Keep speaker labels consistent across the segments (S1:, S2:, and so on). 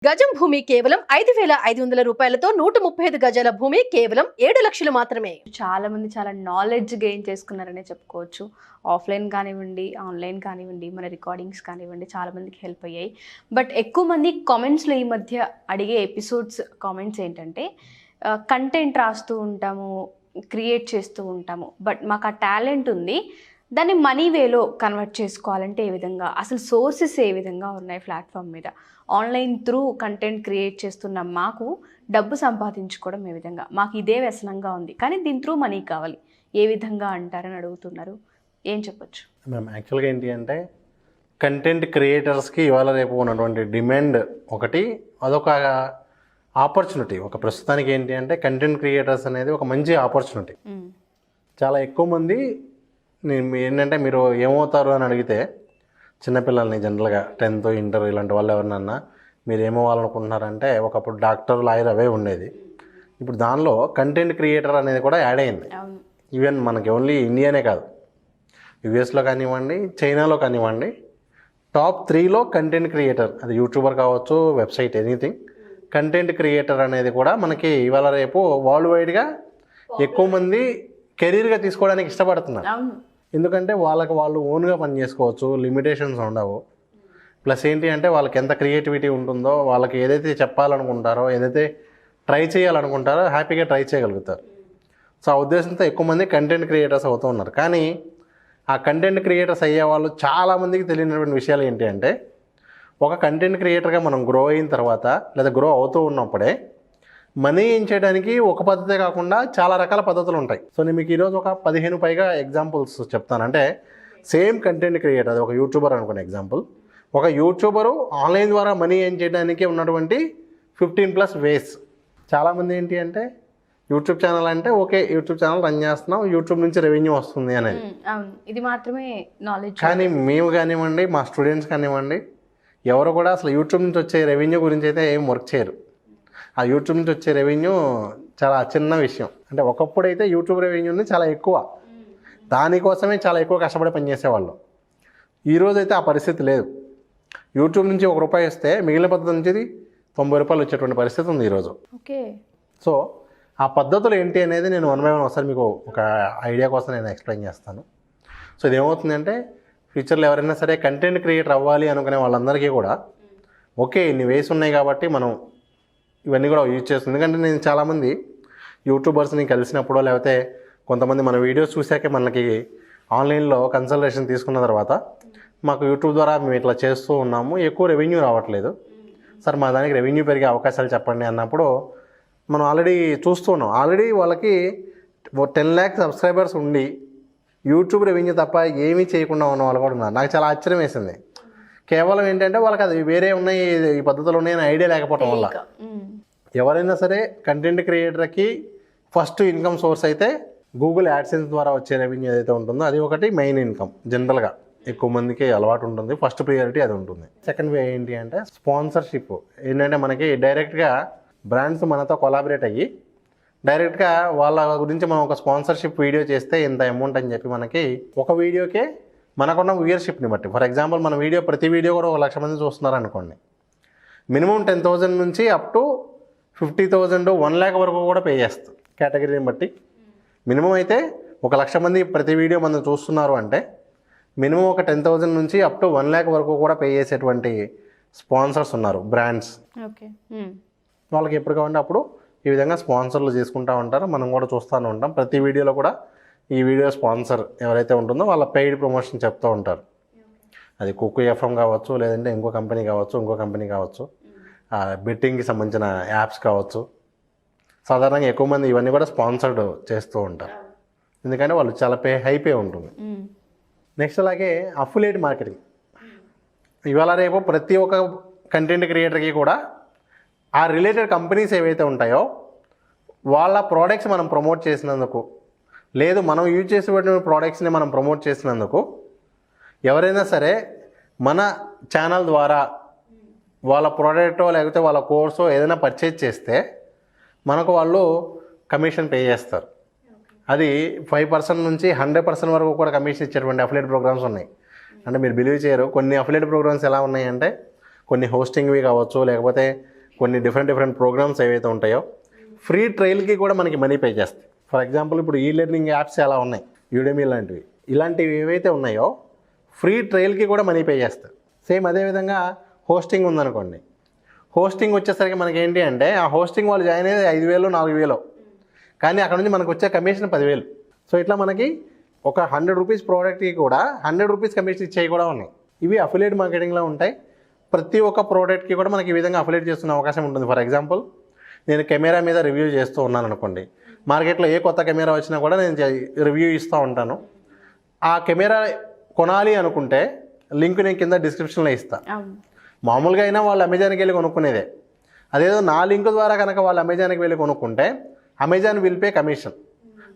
S1: గజం భూమి కేవలం 5,500 రూపాయలతో 135 గజాల భూమి కేవలం 7 లక్షలు మాత్రమే.
S2: చాలా మంది చాలా నాలెడ్జ్ గెయిన్ చేసుకున్నారనే చెప్పుకోవచ్చు. ఆఫ్లైన్ కానివ్వండి, ఆన్లైన్ కానివ్వండి, మన రికార్డింగ్స్ కానివ్వండి, చాలా మందికి హెల్ప్ అయ్యాయి. బట్ ఎక్కువ మంది కామెంట్స్లో ఈ మధ్య అడిగే ఎపిసోడ్స్ కామెంట్స్ ఏంటంటే కంటెంట్ రాస్తూ ఉంటాము, క్రియేట్ చేస్తూ ఉంటాము, బట్ మాకు ఆ టాలెంట్ ఉంది, దాన్ని మనీ వేలో కన్వర్ట్ చేసుకోవాలంటే ఏ విధంగా, అసలు సోర్సెస్ ఏ విధంగా ఉన్నాయి ప్లాట్ఫామ్ మీద, ఆన్లైన్ త్రూ కంటెంట్ క్రియేట్ చేస్తున్న మాకు డబ్బు సంపాదించుకోవడం ఏ విధంగా, మాకు ఇదే వ్యసనంగా ఉంది కానీ దీని త్రూ మనీ కావాలి, ఏ విధంగా అంటారని అడుగుతున్నారు. ఏం చెప్పొచ్చు
S3: మ్యామ్? యాక్చువల్గా ఏంటి అంటే కంటెంట్ క్రియేటర్స్కి ఇవాళ రేపు ఉన్నటువంటి డిమాండ్ ఒకటి, అదొక ఆపర్చునిటీ. ఒక ప్రస్తుతానికి ఏంటి అంటే కంటెంట్ క్రియేటర్స్ అనేది ఒక మంచి ఆపర్చునిటీ. చాలా ఎక్కువ మంది ఏంటంటే మీరు ఏమవుతారు అని అడిగితే చిన్నపిల్లల్ని జనరల్గా 10th ఇంటర్ ఇలాంటి వాళ్ళు ఎవరినన్నా మీరు ఏమవ్వాలనుకుంటున్నారంటే ఒకప్పుడు డాక్టర్, లాయర్ అవే ఉండేది. ఇప్పుడు దానిలో కంటెంట్ క్రియేటర్ అనేది కూడా యాడ్ అయింది. ఈవెన్ మనకి ఓన్లీ ఇండియానే కాదు, యుఎస్లో కానివ్వండి, చైనాలో కానివ్వండి, టాప్ 3లో కంటెంట్ క్రియేటర్, అది యూట్యూబర్ కావచ్చు, వెబ్సైట్, ఎనీథింగ్, కంటెంట్ క్రియేటర్ అనేది కూడా మనకి ఇవాళ రేపు వరల్డ్ వైడ్గా ఎక్కువ మంది కెరీర్గా తీసుకోవడానికి ఇష్టపడుతున్నారు. ఎందుకంటే వాళ్ళు ఓన్గా పని చేసుకోవచ్చు, లిమిటేషన్స్ ఉండవు. ప్లస్ ఏంటి అంటే వాళ్ళకి ఎంత క్రియేటివిటీ ఉంటుందో, వాళ్ళకి ఏదైతే చెప్పాలనుకుంటారో, ఏదైతే ట్రై చేయాలనుకుంటారో హ్యాపీగా ట్రై చేయగలుగుతారు. సో ఆ ఉద్దేశంతో ఎక్కువ మంది కంటెంట్ క్రియేటర్స్ అవుతూ ఉన్నారు. కానీ ఆ కంటెంట్ క్రియేటర్స్ అయ్యే వాళ్ళు చాలామందికి తెలియనటువంటి విషయాలు ఏంటి అంటే ఒక కంటెంట్ క్రియేటర్గా మనం గ్రో అయిన తర్వాత లేదా గ్రో అవుతూ ఉన్నప్పుడే మనీ ఏం చేయడానికి ఒక పద్ధతే కాకుండా చాలా రకాల పద్ధతులు ఉంటాయి. సో నేను మీకు ఈరోజు ఒక 15 పైగా ఎగ్జాంపుల్స్ చెప్తాను. అంటే సేమ్ కంటెంట్ క్రియేటర్, అది ఒక యూట్యూబర్ అనుకునే ఎగ్జాంపుల్. ఒక యూట్యూబరు ఆన్లైన్ ద్వారా మనీ ఏం చేయడానికి ఉన్నటువంటి 15+ వేస్. చాలామంది ఏంటి అంటే యూట్యూబ్ ఛానల్ అంటే ఓకే, యూట్యూబ్ ఛానల్ రన్ చేస్తున్నాం, యూట్యూబ్ నుంచి రెవెన్యూ వస్తుంది అనేది,
S2: ఇది మాత్రమే నాలెడ్జ్.
S3: కానీ మేము కానివ్వండి, మా స్టూడెంట్స్ కానివ్వండి, ఎవరు కూడా అసలు యూట్యూబ్ నుంచి వచ్చే రెవెన్యూ గురించి అయితే ఏం వర్క్ చేయరు. ఆ యూట్యూబ్ నుంచి వచ్చే రెవెన్యూ చాలా చిన్న విషయం. అంటే ఒకప్పుడైతే యూట్యూబ్ రెవెన్యూని చాలా ఎక్కువ, దానికోసమే చాలా ఎక్కువ కష్టపడి పనిచేసేవాళ్ళు. ఈరోజైతే ఆ పరిస్థితి లేదు. యూట్యూబ్ నుంచి ₹1 వస్తే మిగిలిన పద్ధతి నుంచి ₹90 వచ్చేటువంటి పరిస్థితి ఉంది ఈరోజు.
S2: ఓకే.
S3: సో ఆ పద్ధతులు ఏంటి అనేది నేను 1 by 1 ఒకసారి మీకు ఒక ఐడియా కోసం నేను ఎక్స్ప్లెయిన్ చేస్తాను. సో ఇది ఏమవుతుందంటే ఫ్యూచర్లో ఎవరైనా సరే కంటెంట్ క్రియేటర్ అవ్వాలి అనుకునే వాళ్ళందరికీ కూడా ఓకే ఇన్ని వేస్ ఉన్నాయి కాబట్టి మనం ఇవన్నీ కూడా యూజ్ చేస్తుంది. ఎందుకంటే నేను చాలామంది యూట్యూబర్స్ని కలిసినప్పుడు, లేకపోతే కొంతమంది మన వీడియోస్ చూశాకే మనకి ఆన్లైన్లో కన్సల్టేషన్ తీసుకున్న తర్వాత మాకు యూట్యూబ్ ద్వారా మేము ఇట్లా చేస్తూ ఉన్నాము, ఎక్కువ రెవెన్యూ రావట్లేదు సార్, మా దానికి రెవెన్యూ పెరిగే అవకాశాలు చెప్పండి అన్నప్పుడు మనం ఆల్రెడీ చూస్తూ ఉన్నాం. ఆల్రెడీ వాళ్ళకి 10 lakh సబ్స్క్రైబర్స్ ఉండి యూట్యూబ్ రెవెన్యూ తప్ప ఏమీ చేయకుండా ఉన్న వాళ్ళు కూడా ఉన్నారు. నాకు చాలా ఆశ్చర్యం వేసింది. కేవలం ఏంటంటే వాళ్ళకి అది వేరే ఉన్నాయి, ఈ పద్ధతులు ఉన్నాయని ఐడియా లేకపోవడం వల్ల. ఎవరైనా సరే కంటెంట్ క్రియేటర్కి ఫస్ట్ ఇన్కమ్ సోర్స్ అయితే గూగుల్ యాడ్సెన్స్ ద్వారా వచ్చే రెవెన్యూ ఏదైతే ఉంటుందో అది ఒకటి మెయిన్ ఇన్కమ్. జనరల్గా ఎక్కువ మందికి అలవాటు ఉంటుంది, ఫస్ట్ ప్రియారిటీ అది ఉంటుంది. సెకండ్ వే ఏంటి అంటే స్పాన్సర్షిప్. ఏంటంటే మనకి డైరెక్ట్గా బ్రాండ్స్ మనతో కొలాబరేట్ అయ్యి డైరెక్ట్గా వాళ్ళ గురించి మనం ఒక స్పాన్సర్షిప్ వీడియో చేస్తే ఇంత అమౌంట్ అని చెప్పి మనకి ఒక వీడియోకే మనకున్న వ్యూయర్షిప్ని బట్టి, ఫర్ ఎగ్జాంపుల్ మన వీడియో ప్రతి వీడియో కూడా 1 లక్ష మంది చూస్తున్నారు అనుకోండి, మినిమం 10,000 నుంచి అప్ టు 50,000, 1 lakh వరకు కూడా పే చేస్తాం. కేటగిరీని బట్టి మినిమం అయితే 1 లక్ష మంది ప్రతి వీడియో మనం చూస్తున్నారు అంటే మినిమం ఒక 10,000 నుంచి అప్ టు 1 lakh వరకు కూడా పే చేసేటువంటి స్పాన్సర్స్ ఉన్నారు, బ్రాండ్స్.
S2: ఓకే.
S3: వాళ్ళకి ఎప్పుడు కావాలంటే అప్పుడు ఈ విధంగా స్పాన్సర్లు చేసుకుంటూ ఉంటారు. మనం కూడా చూస్తూనే ఉంటాం. ప్రతి వీడియోలో కూడా ఈ వీడియో స్పాన్సర్ ఎవరైతే ఉంటుందో వాళ్ళ పెయిడ్ ప్రమోషన్ చెప్తూ ఉంటారు. అది కుక్కు ఎఫ్ఎం కావచ్చు, లేదంటే ఇంకో కంపెనీ కావచ్చు, బెట్టింగ్కి సంబంధించిన యాప్స్ కావచ్చు. సాధారణంగా ఎక్కువ మంది ఇవన్నీ కూడా స్పాన్సర్డ్ చేస్తూ ఉంటారు, ఎందుకంటే వాళ్ళు చాలా హై పే ఉంటుంది. నెక్స్ట్ అలాగే అఫిలియేట్ మార్కెటింగ్. ఇవాళ రేపు ప్రతి ఒక్క కంటెంట్ క్రియేటర్కి కూడా ఆ రిలేటెడ్ కంపెనీస్ ఏవైతే ఉంటాయో వాళ్ళ ప్రోడక్ట్స్ మనం ప్రమోట్ చేసినందుకు, లేదు మనం యూజ్ చేసేటువంటి ప్రోడక్ట్స్ని మనం ప్రమోట్ చేసినందుకు ఎవరైనా సరే మన ఛానల్ ద్వారా వాళ్ళ ప్రోడక్టో లేకపోతే వాళ్ళ కోర్సో ఏదైనా పర్చేజ్ చేస్తే మనకు వాళ్ళు కమిషన్ పే చేస్తారు. అది 5% నుంచి 100% వరకు కూడా కమిషన్ ఇచ్చేటువంటి అఫిలియేట్ ప్రోగ్రామ్స్ ఉన్నాయి. అంటే మీరు బిలీవ్ చేయరు, కొన్ని అఫిలియేట్ ప్రోగ్రామ్స్ ఎలా ఉన్నాయంటే కొన్ని హోస్టింగ్వి కావచ్చు, లేకపోతే కొన్ని డిఫరెంట్ ప్రోగ్రామ్స్ ఏవైతే ఉంటాయో ఫ్రీ ట్రయల్కి కూడా మనకి మనీ పే చేస్తాయి. ఫర్ ఎగ్జాంపుల్ ఇప్పుడు ఈ లెర్నింగ్ యాప్స్ ఎలా ఉన్నాయి, యూడెమీ లాంటివి, ఇలాంటివి ఏవైతే ఉన్నాయో ఫ్రీ ట్రయల్కి కూడా మనీ పే చేస్తారు. సేమ్ అదేవిధంగా హోస్టింగ్ ఉందనుకోండి, హోస్టింగ్ వచ్చేసరికి మనకి ఏంటి అంటే ఆ హోస్టింగ్ వాళ్ళు జాయిన్ అయ్యేది 5,000 4,000, కానీ అక్కడ నుంచి మనకు వచ్చే కమిషన్ 10,000. సో ఇట్లా మనకి ఒక 100 రూపీస్ ప్రోడక్ట్కి కూడా 100 రూపీస్ కమిషన్ ఇచ్చేవి కూడా ఉన్నాయి. ఇవి అఫిలియేట్ మార్కెటింగ్లో ఉంటాయి. ప్రతి ఒక్క ప్రోడక్ట్కి కూడా మనకి ఈ విధంగా అఫిలియేట్ చేస్తున్న అవకాశం ఉంటుంది. ఫర్ ఎగ్జాంపుల్ నేను కెమెరా మీద రివ్యూ చేస్తూ ఉన్నాను అనుకోండి, మార్కెట్లో ఏ కొత్త కెమెరా వచ్చినా కూడా నేను రివ్యూ ఇస్తూ ఉంటాను. ఆ కెమెరా కొనాలి అనుకుంటే లింక్ నేను కింద డిస్క్రిప్షన్లో ఇస్తాను. మామూలుగా అయినా వాళ్ళు అమెజాన్కి వెళ్ళి కొనుక్కునేదే. అదేదో నా లింక్ ద్వారా కనుక వాళ్ళు అమెజాన్కి వెళ్ళి కొనుక్కుంటే Amazon will pay commission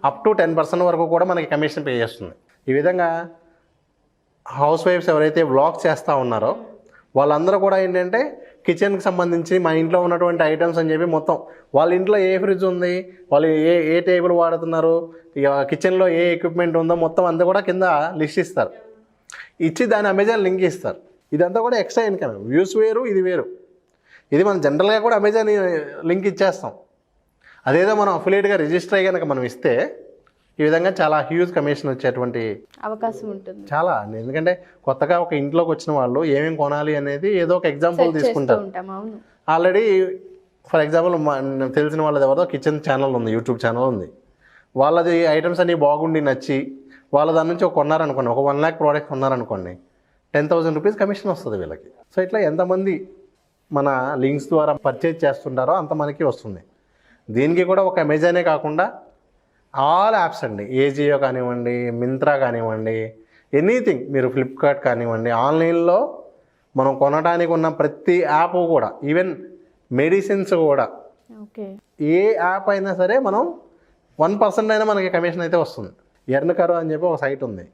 S3: up to 10% వరకు కూడా మనకి కమిషన్ పే చేస్తుంది. ఈ విధంగా హౌస్ వైఫ్స్ ఎవరైతే వ్లాగ్స్ చేస్తూ ఉన్నారో వాళ్ళందరూ కూడా ఏంటంటే కిచెన్కి సంబంధించి మా ఇంట్లో ఉన్నటువంటి ఐటమ్స్ అని చెప్పి మొత్తం వాళ్ళ ఇంట్లో ఏ ఫ్రిడ్జ్ ఉంది, వాళ్ళు ఏ టేబుల్ వాడుతున్నారు, ఇక కిచెన్లో ఏ ఎక్విప్మెంట్ ఉందో మొత్తం అంతా కూడా కింద లిస్ట్ ఇస్తారు. ఇచ్చి దాని అమెజాన్ లింక్ ఇస్తారు. ఇదంతా కూడా ఎక్స్ట్రా ఇన్కమ్. వ్యూస్ వేరు, ఇది వేరు. ఇది మనం జనరల్గా కూడా అమెజాన్ లింక్ ఇచ్చేస్తాం. అదేదో మనం అఫిలియేట్గా రిజిస్టర్ అయ్యి కనుక మనం ఇస్తే ఈ విధంగా చాలా హ్యూజ్ కమిషన్ వచ్చేటువంటి
S2: అవకాశం ఉంటుంది.
S3: చాలా అండి. ఎందుకంటే కొత్తగా ఒక ఇంట్లోకి వచ్చిన వాళ్ళు ఏమేమి కొనాలి అనేది ఏదో ఒక ఎగ్జాంపుల్ తీసుకుంటారు. ఆల్రెడీ ఫర్ ఎగ్జాంపుల్ తెలిసిన వాళ్ళది ఎవరిదో కిచెన్ ఛానల్ ఉంది, యూట్యూబ్ ఛానల్ ఉంది. వాళ్ళది ఐటమ్స్ అన్నీ బాగుండి నచ్చి వాళ్ళ దాని నుంచి ఒక కొన్నారనుకోండి, ఒక 1 lakh ప్రోడక్ట్ కొన్నారనుకోండి, 10,000 రూపీస్ కమిషన్ వస్తుంది వీళ్ళకి. సో ఇట్లా ఎంతమంది మన లింక్స్ ద్వారా పర్చేజ్ చేస్తుంటారో అంత మనకి వస్తుంది. దీనికి కూడా ఒక అమెజానే కాకుండా ఆల్ యాప్స్ అండి, ఏజియో కానివ్వండి, మింత్రా కానివ్వండి, ఎనీథింగ్, మీరు ఫ్లిప్కార్ట్ కానివ్వండి, ఆన్లైన్లో మనం కొనడానికి ఉన్న ప్రతి యాప్ కూడా, ఈవెన్ మెడిసిన్స్ కూడా, ఏ యాప్ అయినా సరే మనం 1% అయినా మనకి కమిషన్ అయితే వస్తుంది. ఎర్న్కరో అని చెప్పి ఒక సైట్ ఉంది.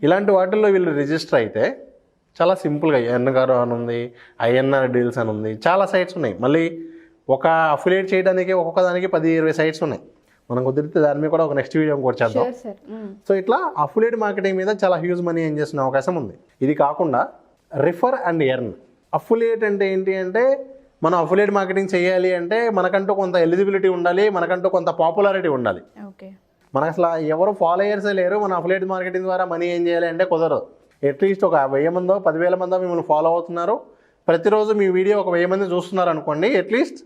S3: ఇలాంటి వాటిల్లో వీళ్ళు రిజిస్టర్ అయితే చాలా సింపుల్గా ఎర్న్కరో అని ఉంది, ఐఎన్ఆర్ డీల్స్ అని ఉంది, చాలా సైట్స్ ఉన్నాయి. మళ్ళీ ఒక అఫిలియేట్ చేయడానికి ఒక్కొక్క దానికి 10-20 సైట్స్ ఉన్నాయి. మనం కుదిరితే దాని మీద కూడా ఒక నెక్స్ట్ వీడియో కూడా చేద్దాం. సో ఇట్లా అఫిలియేట్ మార్కెటింగ్ మీద చాలా హ్యూజ్ మనీ ఏం చేసిన అవకాశం ఉంది. ఇది కాకుండా రిఫర్ అండ్ ఎర్న్. అఫిలియేట్ అంటే ఏంటి అంటే మనం అఫిలియేట్ మార్కెటింగ్ చేయాలి అంటే మనకంటూ కొంత ఎలిజిబిలిటీ ఉండాలి, మనకంటూ కొంత పాపులారిటీ ఉండాలి. మనకు అసలు ఎవరు ఫాలోయర్సే లేరు, మన అఫిలియేట్ మార్కెటింగ్ ద్వారా మనీ ఏం చేయాలి అంటే కుదరదు. అట్లీస్ట్ ఒక 1000 మందో 10,000 మందో మిమ్మల్ని ఫాలో అవుతున్నారు, ప్రతిరోజు మీ వీడియో ఒక 1000 మంది చూస్తున్నారు అనుకోండి, అట్లీస్ట్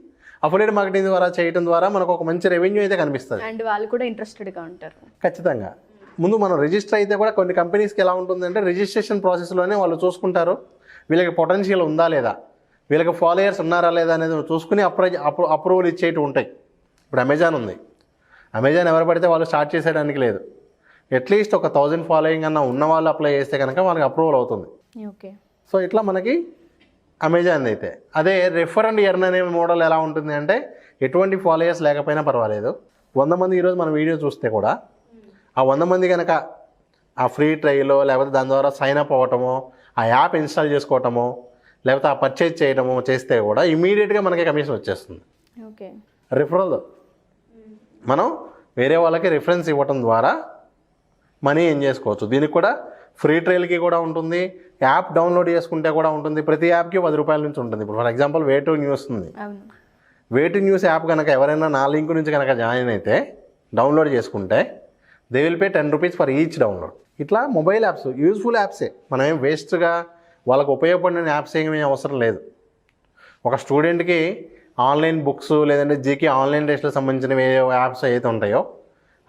S3: అఫిలియేట్ మార్కెటింగ్ ద్వారా చేయడం ద్వారా మనకు ఒక మంచి రెవెన్యూ అయితే కనిపిస్తుంది.
S2: అండ్ వాళ్ళు కూడా ఇంట్రెస్టెడ్గా ఉంటారు.
S3: ఖచ్చితంగా. ముందు మనం రిజిస్టర్ అయితే కూడా కొన్ని కంపెనీస్కి ఎలా ఉంటుందంటే రిజిస్ట్రేషన్ ప్రాసెస్లోనే వాళ్ళు చూసుకుంటారు వీళ్ళకి పొటెన్షియల్ ఉందా లేదా, వీళ్ళకి ఫాలోయర్స్ ఉన్నారా లేదా అనేది చూసుకుని అప్రూవల్ ఇచ్చేవి ఉంటాయి. ఇప్పుడు అమెజాన్ ఉంది, అమెజాన్ ఎవరు పడితే వాళ్ళు స్టార్ట్ చేసేయడానికి లేదు. అట్లీస్ట్ ఒక 1000 ఫాలోయింగ్ అన్న ఉన్న వాళ్ళు అప్లై చేస్తే కనుక మనకి అప్రూవల్ అవుతుంది. సో ఇట్లా మనకి అమెజాన్ అయితే. అదే రిఫర్ అండ్ ఎర్న్ అనే మోడల్ ఎలా ఉంటుంది అంటే ఎటువంటి ఫాలోయర్స్ లేకపోయినా పర్వాలేదు, 100 మంది ఈరోజు మన వీడియో చూస్తే కూడా ఆ 100 మంది కనుక ఆ ఫ్రీ ట్రయలో లేకపోతే దాని ద్వారా సైన్ అప్ అవ్వటమో, ఆ యాప్ ఇన్స్టాల్ చేసుకోవటమో, లేకపోతే ఆ పర్చేజ్ చేయడమో చేస్తే కూడా ఇమీడియట్గా మనకి కమిషన్ వచ్చేస్తుంది. రిఫరల్ మనం వేరే వాళ్ళకి రిఫరెన్స్ ఇవ్వటం ద్వారా మనీ ఏం చేసుకోవచ్చు. దీనికి కూడా ఫ్రీ ట్రయల్కి కూడా ఉంటుంది, యాప్ డౌన్లోడ్ చేసుకుంటే కూడా ఉంటుంది. ప్రతి యాప్కి 10 రూపాయల నుంచి ఉంటుంది. ఇప్పుడు ఫర్ ఎగ్జాంపుల్ వే2 న్యూస్ ఉంది. వే2 న్యూస్ యాప్ కనుక ఎవరైనా నా లింక్ నుంచి కనుక జాయిన్ అయితే డౌన్లోడ్ చేసుకుంటే they will pay 10 rupees for each download. ఇట్లా మొబైల్ యాప్స్ యూజ్ఫుల్ యాప్సే, మనం ఏం వేస్ట్గా వాళ్ళకు ఉపయోగపడిన యాప్స్ ఏమీ అవసరం లేదు. ఒక స్టూడెంట్కి ఆన్లైన్ బుక్స్ లేదంటే జీకే ఆన్లైన్ టెస్ట్లకు సంబంధించిన ఏ యాప్స్ అయితే ఉంటాయో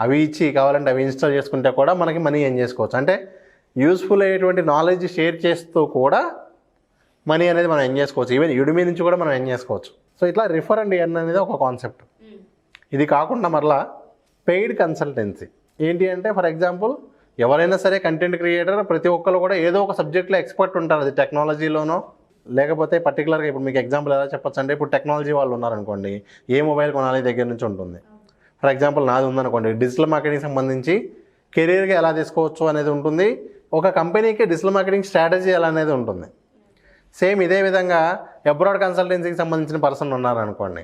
S3: అవి ఇచ్చి కావాలంటే అవి ఇన్స్టాల్ చేసుకుంటే కూడా మనకి మనీ ఏం చేసుకోవచ్చు. అంటే యూస్ఫుల్ అయ్యేటువంటి నాలెడ్జ్ షేర్ చేస్తూ కూడా మనీ అనేది మనం ఏం చేసుకోవచ్చు. ఈవెన్ యుడిమీ నుంచి కూడా మనం ఏం చేసుకోవచ్చు. సో ఇట్లా రిఫర్ అండ్ ఎర్న్ అనేది ఒక కాన్సెప్ట్. ఇది కాకుండా మరలా పెయిడ్ కన్సల్టెన్సీ ఏంటి అంటే ఫర్ ఎగ్జాంపుల్ ఎవరైనా సరే కంటెంట్ క్రియేటర్ ప్రతి ఒక్కరు కూడా ఏదో ఒక సబ్జెక్ట్లో ఎక్స్పర్ట్ ఉంటారు. అది టెక్నాలజీలోనో లేకపోతే పర్టికులర్గా ఇప్పుడు మీకు ఎగ్జాంపుల్ ఎలా చెప్పచ్చు అంటే ఇప్పుడు టెక్నాలజీ వాళ్ళు ఉన్నారనుకోండి, ఏ మొబైల్ కొనాలి దగ్గర నుంచి ఉంటుంది. ఫర్ ఎగ్జాంపుల్ నాది ఉందనుకోండి, డిజిటల్ మార్కెటింగ్ సంబంధించి కెరీర్గా ఎలా తీసుకోవచ్చు అనేది ఉంటుంది. ఒక కంపెనీకి డిజిటల్ మార్కెటింగ్ స్ట్రాటజీ ఎలా అనేది ఉంటుంది. సేమ్ ఇదే విధంగా అబ్రాడ్ కన్సల్టెన్సీకి సంబంధించిన పర్సన్ ఉన్నారనుకోండి,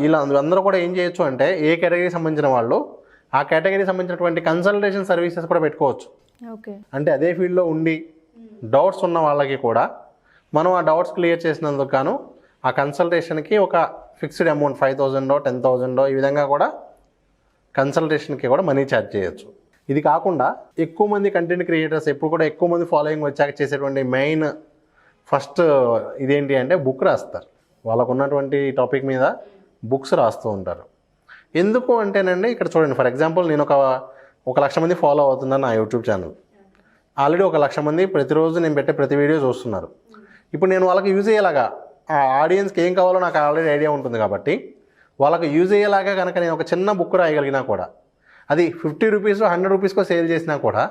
S3: వీళ్ళందరూ కూడా ఏం చేయొచ్చు అంటే ఏ కేటగిరీకి సంబంధించిన వాళ్ళు ఆ కేటగిరీకి సంబంధించినటువంటి కన్సల్టేషన్ సర్వీసెస్ కూడా పెట్టుకోవచ్చు. అంటే అదే ఫీల్డ్లో ఉండి డౌట్స్ ఉన్న వాళ్ళకి కూడా మనం ఆ డౌట్స్ క్లియర్ చేసినందుకు గాను ఆ కన్సల్టేషన్కి ఒక ఫిక్స్డ్ అమౌంట్ 5,000 10,000 ఈ విధంగా కూడా కన్సల్టేషన్కి కూడా మనీ ఛార్జ్ చేయొచ్చు. ఇది కాకుండా ఎక్కువ మంది కంటెంట్ క్రియేటర్స్ ఎప్పుడు కూడా ఎక్కువ మంది ఫాలోయింగ్ వచ్చాక చేసేటువంటి మెయిన్ ఫస్ట్ ఇదేంటి అంటే బుక్ రాస్తారు. వాళ్ళకు ఉన్నటువంటి టాపిక్ మీద బుక్స్ రాస్తూ ఉంటారు. ఎందుకు అంటేనండి ఇక్కడ చూడండి, ఫర్ ఎగ్జాంపుల్ నేను ఒక 1,00,000 మంది ఫాలో అవుతున్నాను నా యూట్యూబ్ ఛానల్. ఆల్రెడీ 1,00,000 మంది ప్రతిరోజు నేను పెట్టే ప్రతి వీడియో చూస్తున్నారు. ఇప్పుడు నేను వాళ్ళకి యూజ్ అయ్యేలాగా ఆ ఆడియన్స్కి ఏం కావాలో నాకు ఆల్రెడీ ఐడియా ఉంటుంది కాబట్టి వాళ్ళకి యూజ్ అయ్యేలాగా కనుక నేను ఒక చిన్న బుక్ రాయగలిగినా కూడా అది 50 రూపీస్ 100 రూపీస్కో సేల్ చేసినా కూడా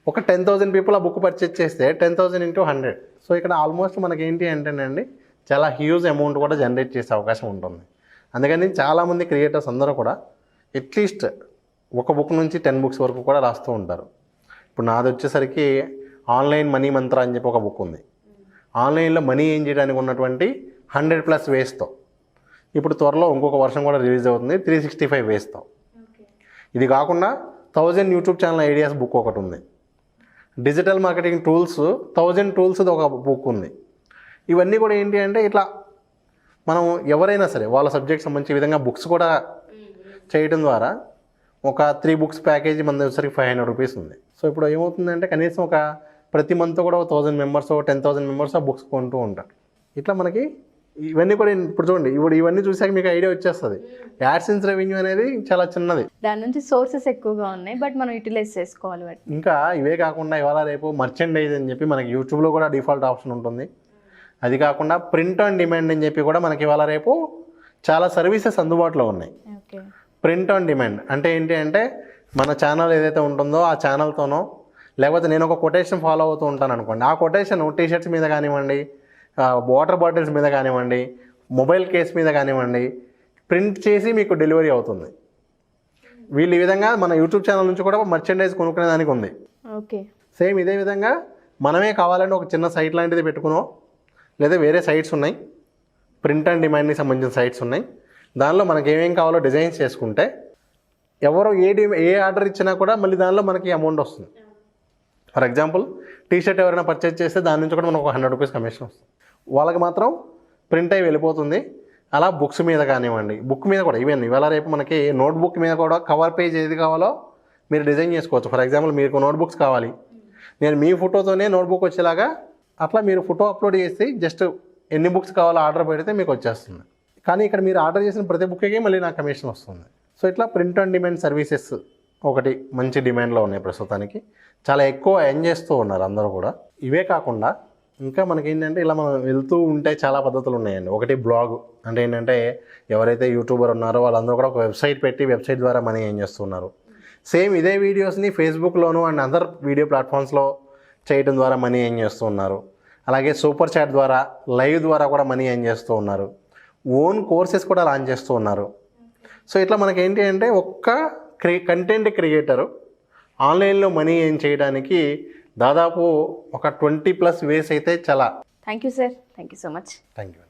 S3: ఒక 10,000 పీపుల్ ఆ బుక్ పర్చేజ్ చేస్తే 10,000 × 100. సో ఇక్కడ ఆల్మోస్ట్ మనకి ఏంటి అంటేనండి చాలా హ్యూజ్ అమౌంట్ కూడా జనరేట్ చేసే అవకాశం ఉంటుంది. అందుకని చాలామంది క్రియేటర్స్ అందరూ కూడా అట్లీస్ట్ ఒక బుక్ నుంచి 10 బుక్స్ వరకు కూడా రాస్తూ ఉంటారు. ఇప్పుడు నాది వచ్చేసరికి ఆన్లైన్ మనీ మంత్ర అని చెప్పి ఒక బుక్ ఉంది. ఆన్లైన్లో మనీ ఏం చేయడానికి ఉన్నటువంటి 100+ వేస్తో. ఇప్పుడు త్వరలో ఇంకొక వర్షన్ కూడా రిలీజ్ అవుతుంది 365 వేస్తో. ఇది కాకుండా 1000 యూట్యూబ్ ఛానల్ ఐడియాస్ బుక్ ఒకటి ఉంది. డిజిటల్ మార్కెటింగ్ టూల్స్ 1000 టూల్స్ది ఒక బుక్ ఉంది. ఇవన్నీ కూడా ఏంటి అంటే ఇట్లా మనం ఎవరైనా సరే వాళ్ళ సబ్జెక్ట్ సంబంధించి విధంగా బుక్స్ కూడా చేయడం ద్వారా ఒక 3 బుక్స్ ప్యాకేజీ మన వచ్చేసరికి 500 రూపీస్ ఉంది. సో ఇప్పుడు ఏమవుతుందంటే కనీసం ఒక ప్రతి మంత్ కూడా 1,000 మెంబర్స్ 10,000 మెంబర్స్ ఆ బుక్స్ కొంటూ ఉంటారు. ఇట్లా మనకి ఇవన్నీ కూడా ఇప్పుడు చూడండి, ఇప్పుడు ఇవన్నీ చూసాక మీకు ఐడియా వచ్చేస్తుంది. యాడ్సెన్స్ రెవెన్యూ అనేది చాలా చిన్నది,
S2: దాని నుంచి సోర్సెస్ ఎక్కువగా ఉన్నాయి, బట్ మనం యూటిలైజ్ చేసుకోవాలి వాటిని.
S3: ఇంకా ఇవే కాకుండా ఇవాళ రేపు మర్చెండైజ్ అని చెప్పి మనకి యూట్యూబ్లో కూడా డిఫాల్ట్ ఆప్షన్ ఉంటుంది. అది కాకుండా ప్రింట్ ఆన్ డిమాండ్ అని చెప్పి కూడా మనకి ఇవాళ రేపు చాలా సర్వీసెస్ అందుబాటులో ఉన్నాయి.
S2: ఓకే,
S3: ప్రింట్ ఆన్ డిమాండ్ అంటే ఏంటి అంటే మన ఛానల్ ఏదైతే ఉంటుందో ఆ ఛానల్తోనో లేకపోతే నేను ఒక కొటేషన్ ఫాలో అవుతూ ఉంటాను అనుకోండి, ఆ కొటేషన్ టీషర్ట్స్ మీద కానివ్వండి, వాటర్ బాటిల్స్ మీద కానివ్వండి, మొబైల్ కేస్ మీద కానివ్వండి ప్రింట్ చేసి మీకు డెలివరీ అవుతుంది. వీళ్ళు ఈ విధంగా మన యూట్యూబ్ ఛానల్ నుంచి కూడా మర్చెండైజ్ కొనుక్కునే దానికి ఉంది.
S2: ఓకే,
S3: సేమ్ ఇదే విధంగా మనమే కావాలంటే ఒక చిన్న సైట్ లాంటిది పెట్టుకునో లేదా వేరే సైట్స్ ఉన్నాయి, ప్రింట్ అండ్ డిమాండ్కి సంబంధించిన సైట్స్ ఉన్నాయి. దానిలో మనకి ఏమేం కావాలో డిజైన్స్ చేసుకుంటే ఎవరో ఏ ఆర్డర్ ఇచ్చినా కూడా మళ్ళీ దానిలో మనకి అమౌంట్ వస్తుంది. ఫర్ ఎగ్జాంపుల్ టీషర్ట్ ఎవరైనా పర్చేజ్ చేస్తే దాని నుంచి కూడా మనకు 100 రూపీస్ కమిషన్ వస్తుంది. వాళ్ళకి మాత్రం ప్రింట్ అయ్యి వెళ్ళిపోతుంది. అలా బుక్స్ మీద కానివ్వండి, బుక్ మీద కూడా ఈవెన్ ఇవాళ రేపు మనకి నోట్బుక్ మీద కూడా కవర్ పేజ్ ఏది కావాలో మీరు డిజైన్ చేసుకోవచ్చు. ఫర్ ఎగ్జాంపుల్ మీకు నోట్బుక్స్ కావాలి, నేను మీ ఫోటోతోనే నోట్బుక్ వచ్చేలాగా అట్లా మీరు ఫోటో అప్లోడ్ చేసి జస్ట్ ఎన్ని బుక్స్ కావాలో ఆర్డర్ పెడితే మీకు వచ్చేస్తుంది. కానీ ఇక్కడ మీరు ఆర్డర్ చేసిన ప్రతి బుక్కి మళ్ళీ నాకు కమిషన్ వస్తుంది. సో ఇట్లా ప్రింట్ ఆన్ డిమాండ్ సర్వీసెస్ ఒకటి మంచి డిమాండ్లో ఉన్నాయి ప్రస్తుతానికి. చాలా ఎక్కువ ఎర్న్ చేస్తూ ఉన్నారు అందరూ కూడా. ఇవే కాకుండా ఇంకా మనకి ఏంటంటే ఇలా మనం వెళ్తూ ఉంటే చాలా పద్ధతులు ఉన్నాయండి. ఒకటి బ్లాగ్ అంటే ఏంటంటే ఎవరైతే యూట్యూబర్ ఉన్నారో వాళ్ళందరూ కూడా ఒక వెబ్సైట్ పెట్టి వెబ్సైట్ ద్వారా మనీ ఎర్న్ చేస్తున్నారు. సేమ్ ఇదే వీడియోస్ని ఫేస్బుక్లోను అండ్ అదర్ వీడియో ప్లాట్ఫామ్స్లో చేయడం ద్వారా మనీ ఎర్న్ చేస్తూ ఉన్నారు. అలాగే సూపర్ చాట్ ద్వారా లైవ్ ద్వారా కూడా మనీ ఎర్న్ చేస్తూ ఉన్నారు. ఓన్ కోర్సెస్ కూడా లాంచ్ చేస్తూ ఉన్నారు. సో ఇట్లా మనకి ఏంటి అంటే ఒక్క కంటెంట్ క్రియేటరు ఆన్లైన్లో మనీ ఎర్న్ చేయడానికి దాదాపు ఒక 20+ వేస్ అయితే చాలా.
S2: Thank you sir, thank you so much.
S3: Thank you.